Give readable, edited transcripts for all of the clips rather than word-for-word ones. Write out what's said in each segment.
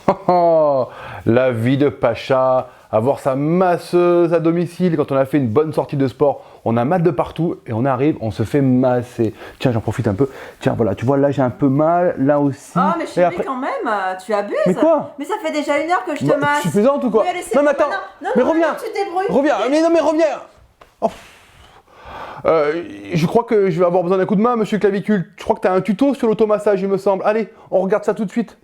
Oh, la vie de Pacha, avoir sa masseuse à domicile quand on a fait une bonne sortie de sport, on a mal de partout et on arrive, on se fait masser. Tiens, j'en profite un peu. Tiens, voilà, tu vois, là j'ai un peu mal, là aussi. Oh, mais chérie, après... quand même, tu abuses. Mais quoi? Mais ça fait déjà 1 heure que je te masse. Tu plaisante ou quoi? Oui, allez, Non, mais attends, non, mais non, reviens. non, tu te débrouilles. Reviens, mais non, mais reviens. Oh. Je crois que je vais avoir besoin d'un coup de main, monsieur Clavicule. Je crois que tu as un tuto sur l'automassage, il me semble. Allez, on regarde ça tout de suite.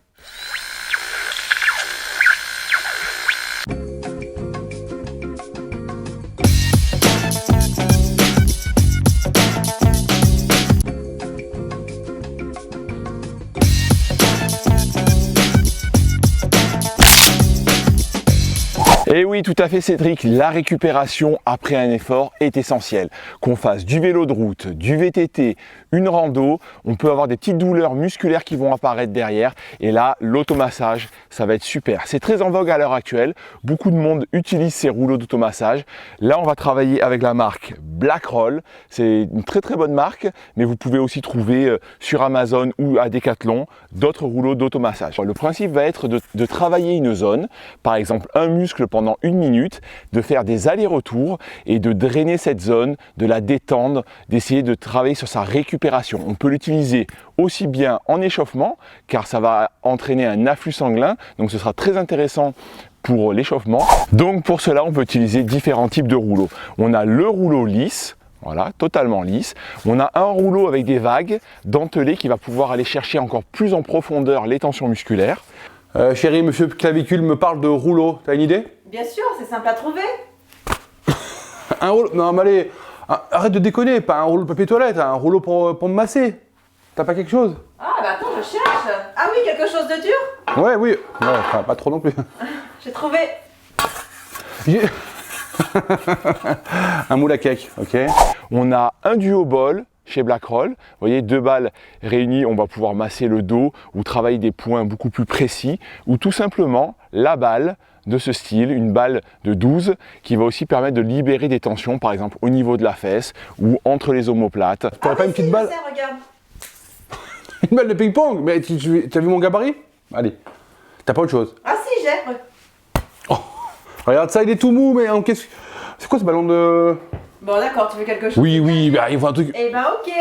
Et oui, tout à fait Cédric, la récupération après un effort est essentielle. Qu'on fasse du vélo de route, du VTT, une rando, on peut avoir des petites douleurs musculaires qui vont apparaître derrière. Et là, l'automassage, ça va être super. C'est très en vogue à l'heure actuelle. Beaucoup de monde utilise ces rouleaux d'automassage. Là, on va travailler avec la marque Blackroll. C'est une très bonne marque, mais vous pouvez aussi trouver sur Amazon ou à Decathlon d'autres rouleaux d'automassage. Le principe va être de travailler une zone, par exemple un muscle pendant 1 minute, de faire des allers-retours et de drainer cette zone, de la détendre, d'essayer de travailler sur sa récupération. On peut l'utiliser aussi bien en échauffement, car ça va entraîner un afflux sanguin, donc ce sera très intéressant pour l'échauffement. Donc pour cela, on peut utiliser différents types de rouleaux. On a le rouleau lisse, voilà, totalement lisse. On a un rouleau avec des vagues dentelées qui va pouvoir aller chercher encore plus en profondeur les tensions musculaires. Chérie, monsieur Clavicule me parle de rouleau. T'as une idée? Bien sûr, c'est simple à trouver. Un rouleau? Non, mais allez, arrête de déconner. Pas un rouleau de papier toilette, un rouleau pour me masser. T'as pas quelque chose? Ah, bah attends, je cherche. Ah oui, quelque chose de dur? Ouais, oui. Ouais, enfin, pas trop non plus. J'ai trouvé. Un moule à cake, ok. On a un duo ball chez Blackroll. Vous voyez, 2 balles réunies, on va pouvoir masser le dos ou travailler des points beaucoup plus précis, ou tout simplement la balle de ce style, une balle de 12 qui va aussi permettre de libérer des tensions, par exemple au niveau de la fesse ou entre les omoplates. T'aurais pas une petite balle? Regarde. Une balle de ping-pong? Mais t'as vu mon gabarit? Allez, t'as pas autre chose? Ah si, j'ai. Oh, regarde ça, il est tout mou, mais qu'est-ce... C'est quoi ce ballon de... Bon d'accord, tu veux quelque chose? Oui, bah, il faut un truc... Eh ben ok.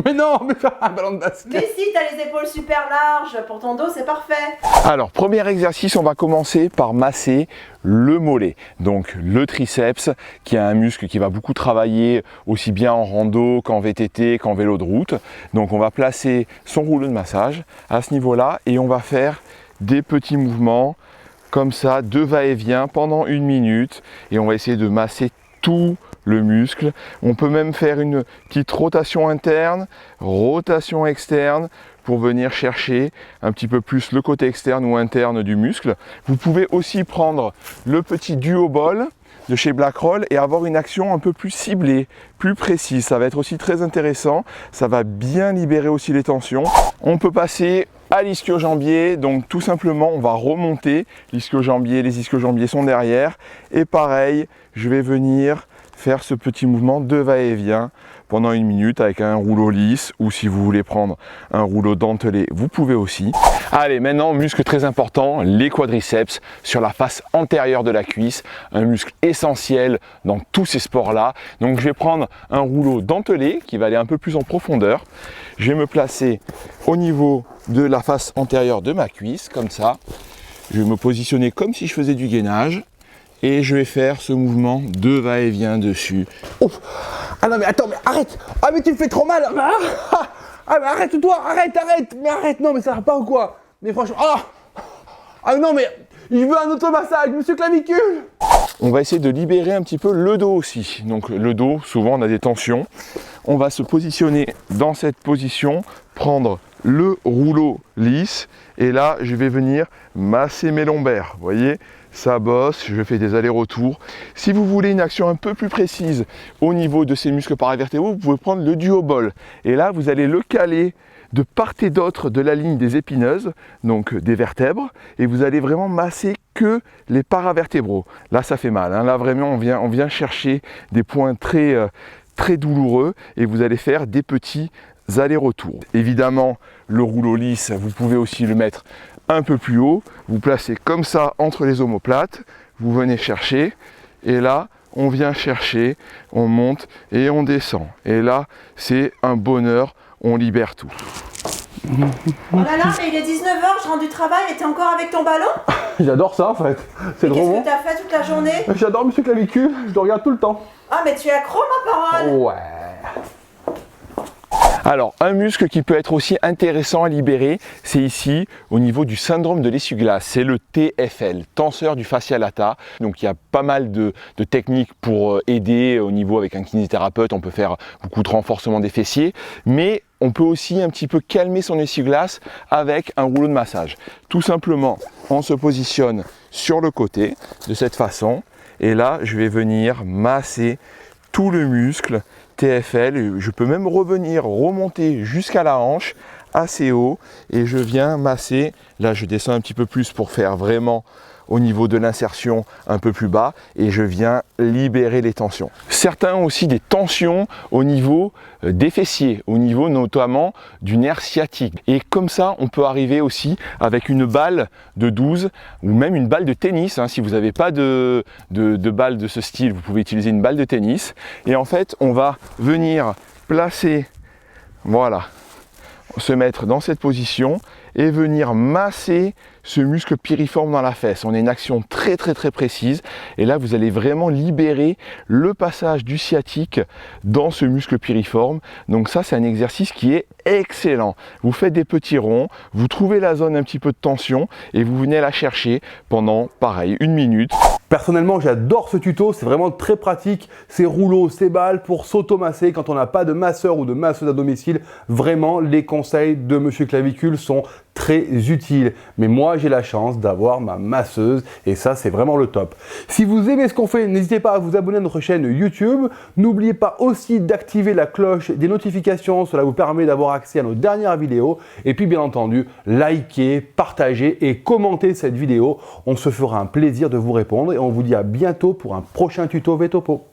Mais non, mais faire un ballon de basket. Mais si, t'as les épaules super larges, pour ton dos c'est parfait. Alors, premier exercice, on va commencer par masser le mollet. Donc le triceps, qui est un muscle qui va beaucoup travailler aussi bien en rando qu'en VTT, qu'en vélo de route. Donc on va placer son rouleau de massage à ce niveau-là et on va faire des petits mouvements comme ça, de va-et-vient pendant 1 minute et on va essayer de masser tout le muscle. On peut même faire une petite rotation interne, rotation externe pour venir chercher un petit peu plus le côté externe ou interne du muscle. Vous pouvez aussi prendre le petit duo ball de chez Blackroll et avoir une action un peu plus ciblée, plus précise. Ça va être aussi très intéressant. Ça va bien libérer aussi les tensions. On peut passer à l'ischio-jambier, donc tout simplement on va remonter l'ischio-jambier, les ischio-jambiers sont derrière et pareil, je vais venir faire ce petit mouvement de va-et-vient pendant 1 minute avec un rouleau lisse ou si vous voulez prendre un rouleau dentelé, vous pouvez aussi. Allez, maintenant, muscle très important, les quadriceps sur la face antérieure de la cuisse, un muscle essentiel dans tous ces sports-là. Donc je vais prendre un rouleau dentelé qui va aller un peu plus en profondeur. Je vais me placer au niveau de la face antérieure de ma cuisse, comme ça. Je vais me positionner comme si je faisais du gainage. Et je vais faire ce mouvement de va-et-vient dessus. Ouf. Ah non mais attends, mais arrête. Ah mais tu me fais trop mal. Ah mais arrête-toi, arrête. Mais arrête, non mais ça va pas ou quoi? Mais franchement, ah non mais je veux un automassage, monsieur Clavicule. On va essayer de libérer un petit peu le dos aussi. Donc le dos, souvent on a des tensions. On va se positionner dans cette position, prendre le rouleau lisse et là je vais venir masser mes lombaires. Vous voyez, ça bosse, je fais des allers-retours. Si vous voulez une action un peu plus précise au niveau de ces muscles paravertébraux, vous pouvez prendre le duo ball. Et là, vous allez le caler de part et d'autre de la ligne des épineuses, donc des vertèbres, et vous allez vraiment masser que les paravertébraux. Là, ça fait mal. Hein. Là, vraiment, on vient chercher des points très douloureux et vous allez faire des petits allers-retours. Évidemment, le rouleau lisse, vous pouvez aussi le mettre un peu plus haut, vous placez comme ça entre les omoplates, vous venez chercher, et là, on vient chercher, on monte et on descend. Et là, c'est un bonheur, on libère tout. Oh là là, mais il est 19h, je rentre du travail et t'es encore avec ton ballon? J'adore ça en fait. C'est Qu'est-ce drôle. que t'as fait toute la journée? J'adore Monsieur Clavicule, je le regarde tout le temps. Ah mais tu es accro ma parole! Ouais. Alors, un muscle qui peut être aussi intéressant à libérer, c'est ici, au niveau du syndrome de l'essuie-glace. C'est le TFL, tenseur du fascia lata. Donc, il y a pas mal de techniques pour aider au niveau avec un kinésithérapeute. On peut faire beaucoup de renforcement des fessiers, mais on peut aussi un petit peu calmer son essuie-glace avec un rouleau de massage. Tout simplement, on se positionne sur le côté de cette façon. Et là, je vais venir masser tout le muscle TFL, je peux même remonter jusqu'à la hanche, assez haut, et je viens masser, là je descends un petit peu plus pour faire vraiment au niveau de l'insertion un peu plus bas, et je viens libérer les tensions. Certains ont aussi des tensions au niveau des fessiers, au niveau notamment du nerf sciatique. Et comme ça, on peut arriver aussi avec une balle de 12 ou même une balle de tennis. Si vous n'avez pas de balle de ce style, vous pouvez utiliser une balle de tennis. Et en fait, on va venir placer, voilà, se mettre dans cette position et venir masser ce muscle piriforme dans la fesse. On a une action très précise et là vous allez vraiment libérer le passage du sciatique dans ce muscle piriforme. Donc ça, c'est un exercice qui est excellent. Vous faites des petits ronds, vous trouvez la zone un petit peu de tension et vous venez la chercher pendant pareil 1 minute. Personnellement, j'adore ce tuto, c'est vraiment très pratique. Ces rouleaux, ces balles pour s'automasser quand on n'a pas de masseur ou de masseuse à domicile. Vraiment, les conseils de Monsieur Clavicule sont très utiles. Mais moi, j'ai la chance d'avoir ma masseuse et ça, c'est vraiment le top. Si vous aimez ce qu'on fait, n'hésitez pas à vous abonner à notre chaîne YouTube. N'oubliez pas aussi d'activer la cloche des notifications. Cela vous permet d'avoir accès à nos dernières vidéos. Et puis, bien entendu, likez, partagez et commentez cette vidéo. On se fera un plaisir de vous répondre et on vous dit à bientôt pour un prochain tuto Vetopo.